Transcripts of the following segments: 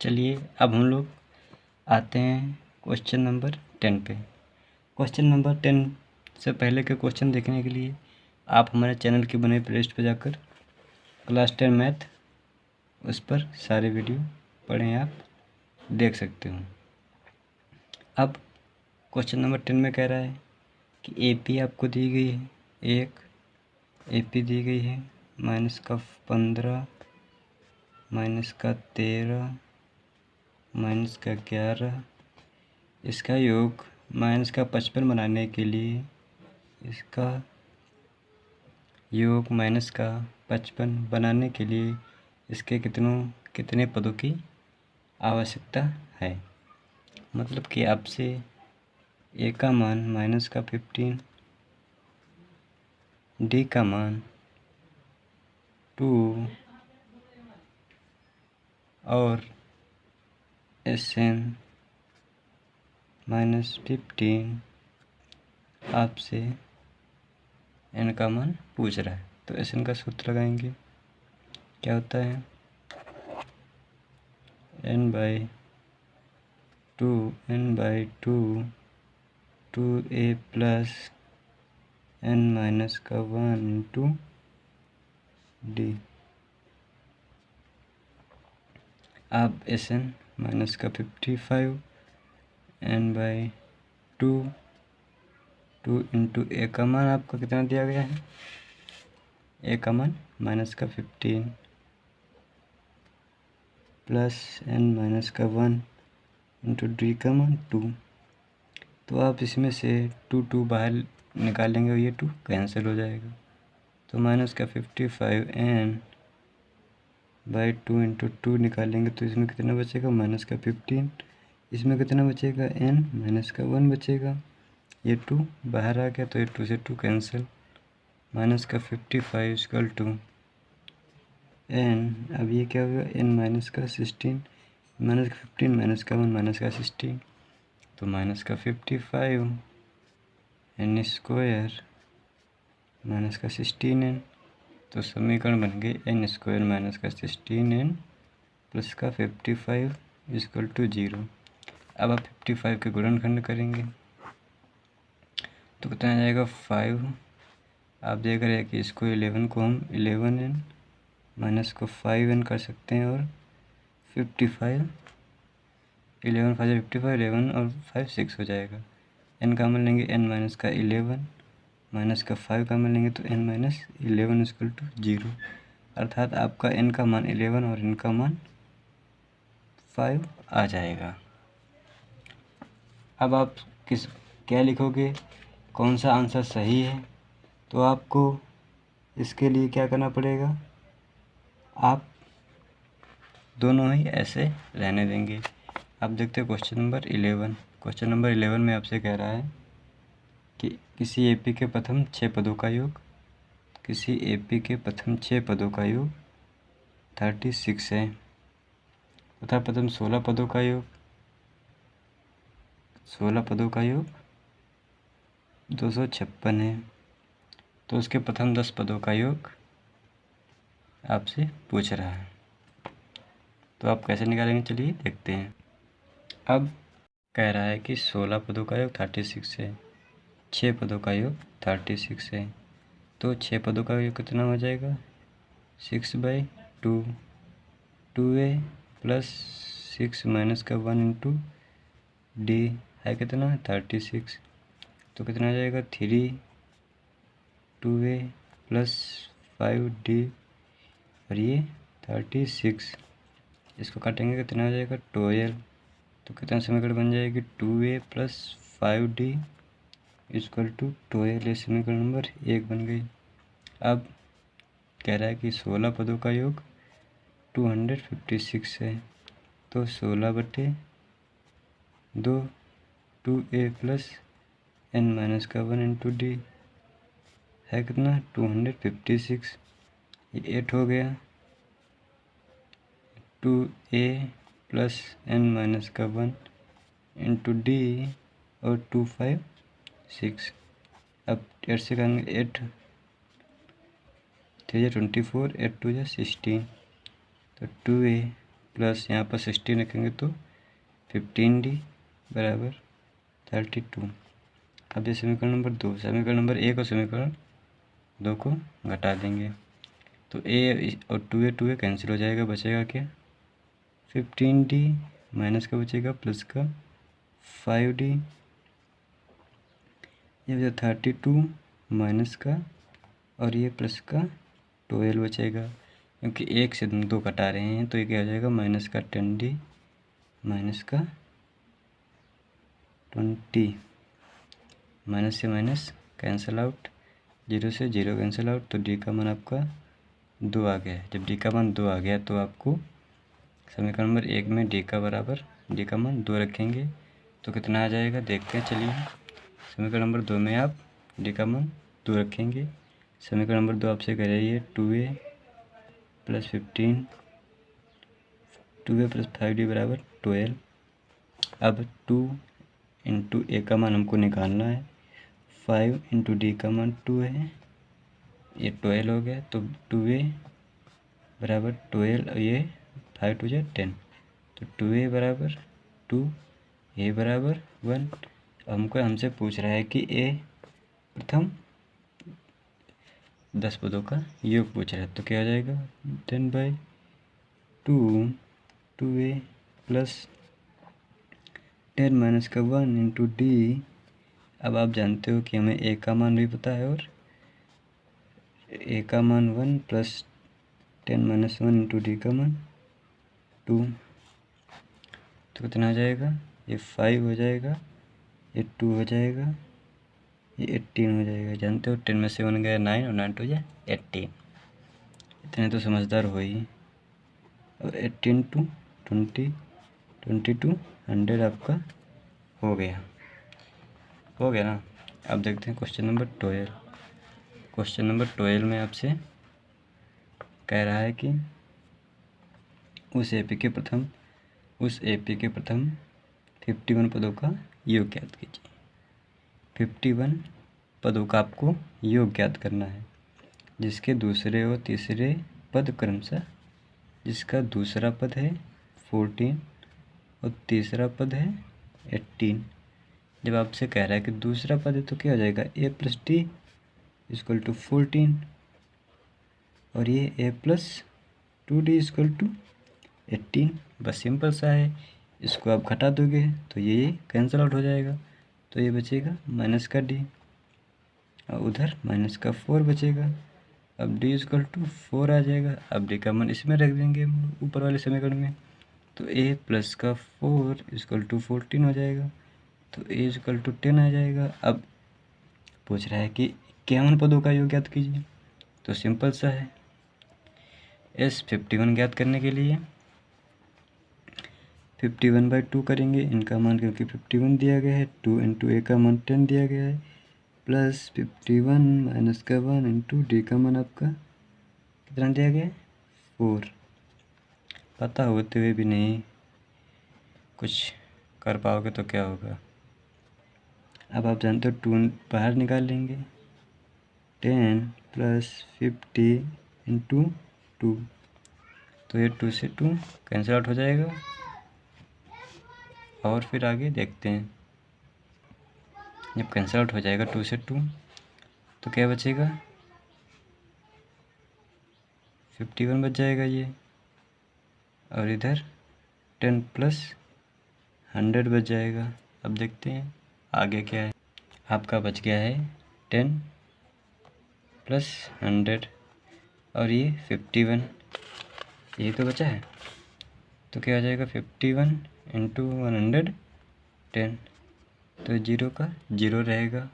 चलिए अब हम लोग आते हैं क्वेश्चन नंबर 10 पे। क्वेश्चन नंबर 10 से पहले के क्वेश्चन देखने के लिए आप हमारे चैनल की बने प्लेलिस्ट पर जाकर क्लास 10 मैथ उस पर सारे वीडियो पढ़ें, आप देख सकते हो। अब क्वेश्चन नंबर 10 में कह रहा है कि एपी आपको दी गई है, एक एपी दी गई है -15, -13, -11, इसका योग -55 बनाने के लिए इसका योग -55 बनाने के लिए इसके कितने पदों की आवश्यकता है। मतलब कि आपसे ए का मान -15, डी का मान 2 और SN -15 आपसे n का मान पूछ रहा है। तो SN का सूत्र लगाएंगे, क्या होता है n/2 2a plus n-1 into D. अब SN -55 n/2 2 इंटू ए का मान आपको कितना दिया गया है, ए का मान -15 प्लस n-1 इंटू डी का मान 2। तो आप इसमें से 2 बाहर निकालेंगे और ये 2 कैंसिल हो जाएगा। तो -55 n/2 इंटू 2 निकालेंगे तो इसमें कितना बचेगा -15, इसमें कितना बचेगा n-1 बचेगा। ये 2 बाहर आ गया तो ये 2 से 2 कैंसिल, -55 इक्वल टू n। अब ये क्या होगा n-16, -15 -1 तो -55 n स्क्वायर -16n। तो समीकरण बन गए n स्क्वायर -16n प्लस का 55 इक्वल टू 0। अब आप 55 के गुणनखंड करेंगे तो कितना आ जाएगा 5। आप देख रहे हैं कि इसको 11 को हम 11n माइनस को 5n कर सकते हैं और 55 11 5 55 11 और 5 6 हो जाएगा। n का मान लेंगे n-11 माइनस का 5 का मान लेंगे तो n-11 इक्वल टू 0, अर्थात आपका n का मान 11 और n का मान 5 आ जाएगा। अब आप क्या लिखोगे, कौन सा आंसर सही है। तो आपको इसके लिए क्या करना पड़ेगा, आप दोनों ही ऐसे रहने देंगे। अब देखते हैं क्वेश्चन नंबर 11। क्वेश्चन नंबर 11 में आपसे कह रहा है कि किसी एपी के प्रथम 6 पदों का योग, किसी एपी के प्रथम 6 पदों का योग 36 है तथा प्रथम 16 पदों का योग 256 है। तो उसके प्रथम 10 पदों का योग आपसे पूछ रहा है। तो आप कैसे निकालेंगे, चलिए देखते हैं। अब कह रहा है कि 16 पदों का योग 36 है, 6 पदों का योग 36 है। तो 6 पदों का योग कितना हो जाएगा 6/2 2a प्लस 6 माइनस का 1 इंटू डी है कितना 36। तो कितना आ जाएगा 3 2a प्लस 5d और ये 36। इसको काटेंगे कितना आ जाएगा 12। तो कितना समीकरण बन जाएगी 2a plus 5d equal to 12। ये समीकरण नंबर 1 बन गई। अब कह रहा है कि 16 पदों का योग 256 है। तो 16/2 2a plus n-1 into D है कितना 256। ये 8 हो गया, 2a plus n-1 into D और 2 5 6। अब 8 से करेंगे 8 3 24 8 2 16। तो 2a प्लस यहाँ पर 16 रखेंगे तो 15D बराबर 32। अब ये समीकरण नंबर 2, समीकरण नंबर 1 और समीकरण 2 को घटा देंगे तो a और 2a कैंसिल हो जाएगा, बचेगा क्या 15D माइनस का बचेगा प्लस का 5D, ये बचा 32 माइनस का और ये प्लस का 12 बचेगा, क्योंकि 1 से 2 घटा रहे हैं तो ये क्या हो जाएगा माइनस का 10D माइनस का 20, माइनस से माइनस कैंसिल आउट, 0 से 0 कैंसिल आउट, तो डी का मान आपका 2 आ गया है। जब डी का मान 2 आ गया तो आपको समीकरण नंबर 1 में डी का मान 2 रखेंगे तो कितना आ जाएगा देखते हैं। चलिए समीकरण नंबर 2 में आप डी का मान 2 रखेंगे। समीकरण नंबर 2 आपसे कह रही है 2a plus 15, 2a plus 5d बराबर 12। अब 2 इंटू ए का मान हमको निकालना है, 5 इंटू डी का मान 2 है, ये 12 हो गया, तो 2a बराबर 12 और ये 5 टू जा 10, तो 2a बराबर 2, a बराबर 1। हमसे पूछ रहा है कि a प्रथम 10 पदों का योग पूछ रहा है, तो क्या आ जाएगा 10/2 2a प्लस 10 माइनस का 1 इंटू डी। अब आप जानते हो कि हमें a का मान भी पता है और a का मान 1 प्लस 10 माइनस 1 इंटू डी का मान 2, तो कितना आ जाएगा ये 5 हो जाएगा, ये 2 हो जाएगा, ये 18 हो जाएगा। जानते हो 10 में से 1 गया 9 और 9 टू जा 18, इतने तो समझदार हो ही। और 18 टू 20 20 टू 100 आपका हो गया ना। अब देखते हैं क्वेश्चन नंबर 12। क्वेश्चन नंबर 12 में आपसे कह रहा है कि उस एपी के प्रथम 51 पदों का योग ज्ञात कीजिए। 51 पदों का आपको योग ज्ञात करना है, जिसके दूसरे और तीसरे पद क्रमशः, जिसका दूसरा पद है 14 और तीसरा पद है 18। जब आपसे कह रहा है कि दूसरा पद है तो क्या हो जाएगा a plus D equal to 14 और ये a plus 2d equal to 18। बस सिंपल सा है, इसको आप घटा दोगे तो ये कैंसिल आउट हो जाएगा, तो ये बचेगा माइनस का d और उधर माइनस का 4 बचेगा। अब d इक्वल टू 4 आ जाएगा। अब d का मान इसमें रख देंगे ऊपर वाले समीकरण में, तो a प्लस का 4 इक्वल टू 14 हो जाएगा, तो a इक्वल टू 10 आ जाएगा। अब पूछ रहा है कि 51 पदों का योग ज्ञात कीजिए, तो सिंपल सा है। s 51 ज्ञात करने के लिए 51/2 करेंगे इनका मान, क्योंकि 51 दिया गया है, 2 इंटू ए का मान 10 दिया गया है, प्लस 51 माइनस का 1 इंटू डी का मान आपका कितना दिया गया है 4। पता होते हुए भी नहीं कुछ कर पाओगे तो क्या होगा। अब आप जानते हो 2 बाहर निकाल लेंगे, 10 प्लस 50 इंटू 2, तो ये 2 से 2 कैंसिल आउट हो जाएगा। और फिर आगे देखते हैं, जब कैंसिल आउट हो जाएगा 2 से 2 तो क्या बचेगा 51 बच जाएगा ये, और इधर 10 प्लस 100 बच जाएगा। अब देखते हैं आगे क्या है। आपका बच गया है 10 प्लस 100 और ये 51, ये तो बचा है, तो क्या आ जाएगा 51 इंटू 110, तो 0 का 0 रहेगा,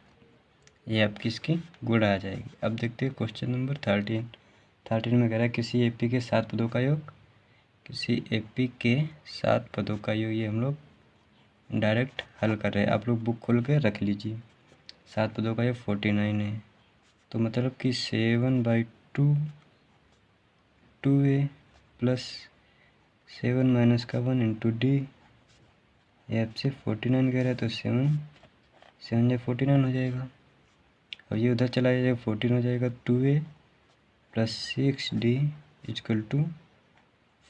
ये आपकी इसकी गुणा आ जाएगी। अब देखते हैं क्वेश्चन नंबर 13 में कह रहा है किसी एपी के 7 पदों का योग, किसी एपी के 7 पदों का योग, ये हम लोग डायरेक्ट हल कर रहे हैं, आप लोग बुक खोल के रख लीजिए। 7 पदों का योग 49 है, तो मतलब कि 7/2 2a प्लस 7 माइनस का 1 इंटू डी, ये आपसे 49 कह रहा है, तो 7 या 49 हो जाएगा। और ये उधर चला जाएगा 14 हो जाएगा, 2a plus 6d equal to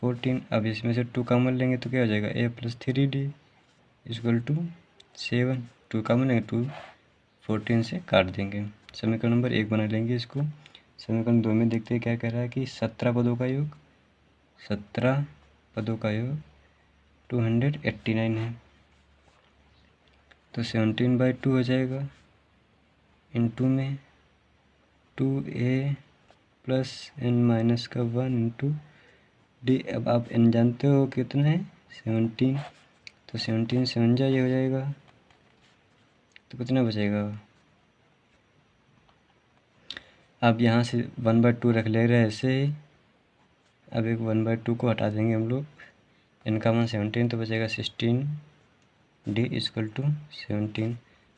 14। अब इसमें से 2 कॉमन लेंगे तो क्या हो जाएगा, a plus 3d equal to 7। 2 common लेंगे 2, 14 से काट देंगे। समीकरण नंबर 1 बना लेंगे इसको। समीकरण 2 में देखते हैं क्या कह रहा है कि 17 पदों का योग 289 है। तो 17/2 हो जाएगा, इनटू में 2a प्लस n माइनस का 1 इंटू डी। अब आप n जानते हो कितना है, 17। तो 17 7 जा ये हो जाएगा, तो कितना बचेगा। अब यहाँ से 1/2 रख ले रहे हैं ऐसे ही। अब एक 1/2 को हटा देंगे हम लोग, n का मान 17 तो बचेगा 16d इक्वल टू 17।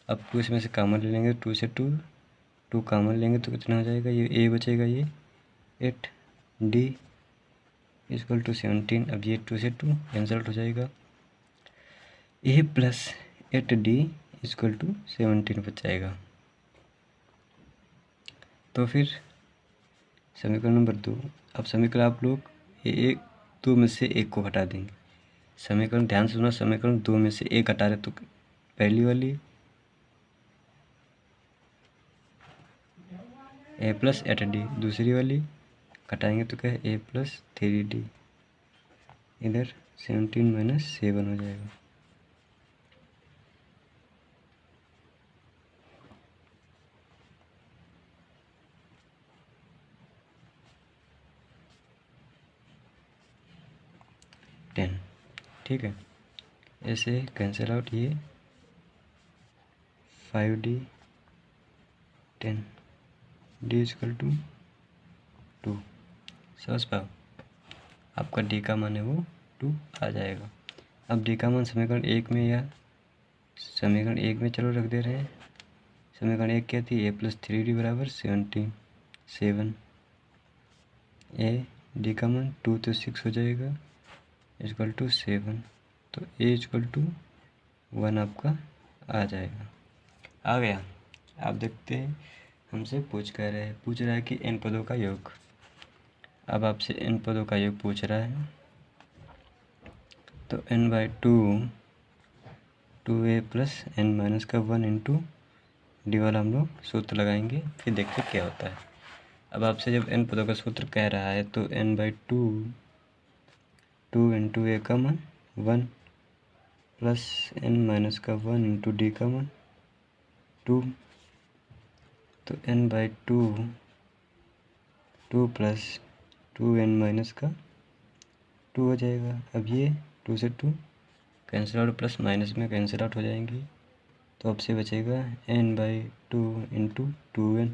अब 2 इसमें से कॉमन ले लेंगे, 2 से 2 कॉमन लेंगे तो कितना हो जाएगा, ये a बचेगा, ये 8d इक्वल टू 17। अब ये 2 से 2 कैंसल हो जाएगा, a plus 8d equal to 17 बच जाएगा। तो फिर समीकरण नंबर 2, अब समीकरण आप लोग एक 2 में से 1 को हटा देंगे। समीकरण ध्यान से सुना, समीकरण 2 में से 1 हटा रहे तो पहली वाली a प्लस 8d, दूसरी वाली घटाएंगे तो क्या है a प्लस 3d, इधर 17 माइनस 7 हो जाएगा। ठीक है, ऐसे कैंसिल आउट, ये 5d 10d इक्वल टू 2। समझ पाओ, आपका d का मान है वो 2 आ जाएगा। अब d का मान समीकरण 1 में या समीकरण 1 में चलो रख दे रहे हैं। समीकरण 1 क्या थी, a प्लस 3d बराबर 7 a, d का मान 2 तो 6 हो जाएगा इक्वल टू 7। तो a इक्वल टू 1 आपका आ जाएगा। आ गया। आप देखते हैं हमसे पूछ रहा है कि n पदों का योग। अब आपसे n पदों का योग पूछ रहा है, तो n/2 2a plus n minus का 1 इंटू डी वाला हम लोग सूत्र लगाएंगे, फिर देखते क्या होता है। अब आपसे जब n पदों का सूत्र कह रहा है तो n/2 2 इंटू a का मान 1 प्लस n माइनस का 1 इंटू डी का मान 2। तो n/2 2 प्लस 2n माइनस का 2 हो जाएगा। अब ये 2 से 2 कैंसिल आउट, प्लस माइनस में कैंसिल आउट हो जाएंगी, तो अब से बचेगा n/2 इंटू 2n,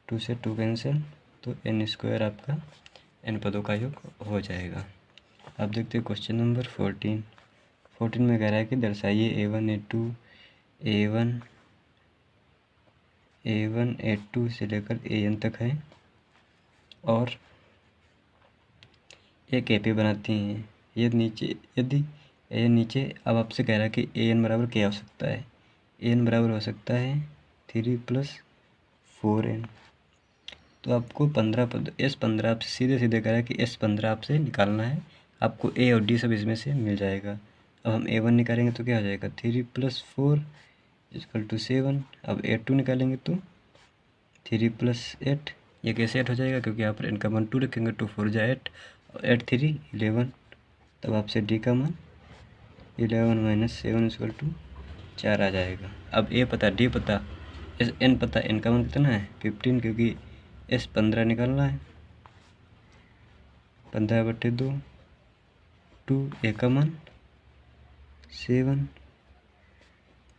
2 से 2 कैंसिल, तो n स्क्वायर आपका n पदों का योग हो जाएगा। अब देखते हैं क्वेश्चन नंबर 14 में कह रहा है कि दर्शाइए a1 a2 से लेकर an तक है और एक AP बनाती हैं। यदि an नीचे, अब आपसे कह रहा है कि an बराबर क्या हो सकता है, an बराबर हो सकता है 3 + 4n। तो आपको 15 S15 आपसे सीधे कह रहा है कि S15 आपसे निकालना है, आपको a और d सब इसमें से मिल जाएगा। अब हम a1 निकालेंगे तो क्या हो जाएगा, 3 + 4 = 7। अब a2 निकालेंगे तो 3 + 8, ये कैसे 8 हो जाएगा, क्योंकि यहाँ पर n का मान 2 रखेंगे, 2 4 जा 8 और 8 3 11। तब आपसे d का मान 11 - 7 = 4 आ जाएगा। अब a पता, d पता, n पता, n का मान कितना है 15, क्योंकि S15 निकालना है। 15/2 2, a का मान 7,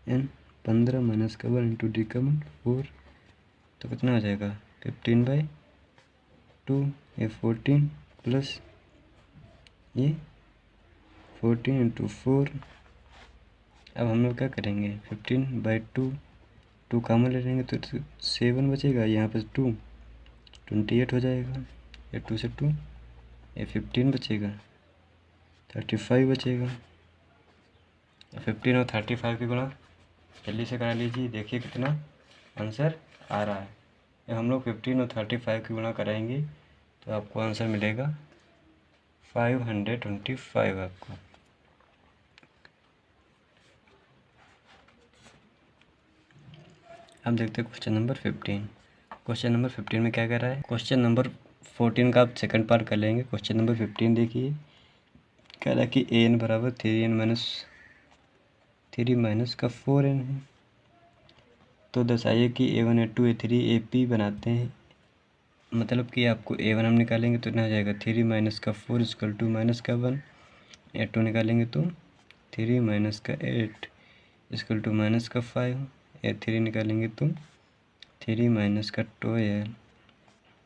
n 15 माइनस का 1 इंटू डी का मान 4, तो कितना हो जाएगा 15/2, ये 14 प्लस ये 14 इंटू 4। अब हम लोग क्या करेंगे, 15/2 2 कॉमन ले लेंगे तो 7 बचेगा, यहाँ पर 2 28 हो जाएगा, ये 2 से 2, ये 15 बचेगा, 35 बचेगा। 15 और 35 की गुणा जल्दी से करा लीजिए, देखिए कितना आंसर आ रहा है। जब हम लोग 15 और 35 की गुणा कराएंगे तो आपको आंसर मिलेगा 525 आपको। अब देखते हैं क्वेश्चन नंबर 15। क्वेश्चन नंबर 15 में क्या कर रहा है? क्वेश्चन नंबर 14 का आप सेकंड पार्ट कर लेंगे। क्वेश्चन नंबर 15 देखिए, कह रहा है कि an बराबर 3 माइनस का 4n है। तो दर्शाइए कि a1 a2 a3 ap बनाते हैं। मतलब कि आपको a1 हम निकालेंगे तो इतना हो जाएगा 3 माइनस का 4 इक्वल टू माइनस का 1। a2 निकालेंगे तो 3 माइनस का 8 इक्वल टू माइनस का 5। a3 निकालेंगे तो 3 माइनस का 12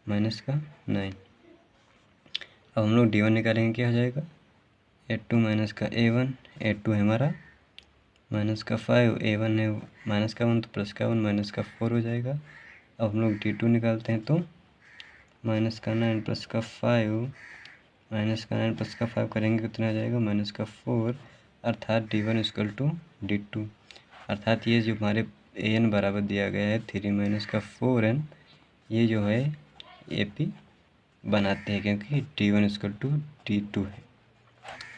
माइनस का 9। अब हम लोग d1 निकालेंगे, क्या हो जाएगा? a2 माइनस का a1, a2 है हमारा माइनस का 5, a1 है माइनस का 1 तो प्लस का 1 माइनस का 4 हो जाएगा। अब हम लोग d2 निकालते हैं तो माइनस का 9 प्लस का 5 माइनस का 9 प्लस का 5 करेंगे कितना आ जाएगा? माइनस का 4। अर्थात d1 इक्वल टू d2। अर्थात ये जो हमारे an बराबर दिया गया है 3 माइनस का 4n, ये जो है AP बनाते हैं क्योंकि d1 इक्वल टू d2 है।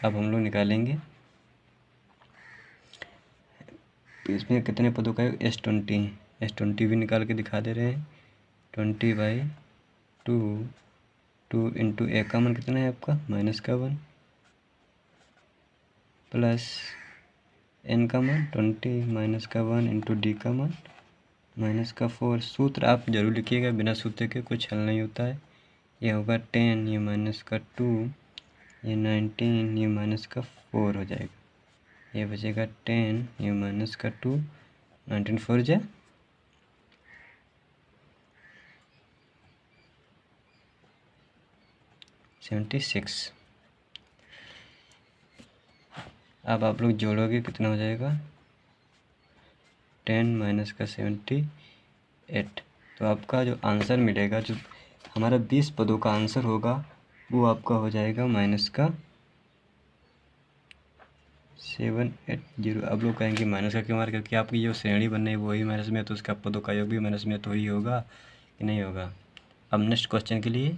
अब हम लोग निकालेंगे इसमें कितने पदों का S20। S20 भी निकाल के दिखा दे रहे हैं। 20/2 2 इंटू ए का मान कितना है आपका? माइनस का 1 प्लस n का मान 20 माइनस का 1 इंटू डी का मान माइनस का 4। सूत्र आप जरूर लिखिएगा, बिना सूत्र के कुछ हल नहीं होता है। ये होगा 10, ये माइनस का 2, ये 19, ये माइनस का 4 हो जाएगा। ये बचेगा 10, ये माइनस का 2, 19 4 जा 76। अब आप लोग जोड़ोगे कितना हो जाएगा? 10 माइनस का 78। तो आपका जो आंसर मिलेगा, जो हमारा 20 पदों का आंसर होगा, वो आपका हो जाएगा माइनस का 780। अब लोग कहेंगे माइनस का क्यों मार, क्योंकि आपकी जो श्रेणी बन रही है वही माइनस में है, तो उसका पदों का योग भी माइनस में तो ही होगा कि नहीं होगा। अब नेक्स्ट क्वेश्चन के लिए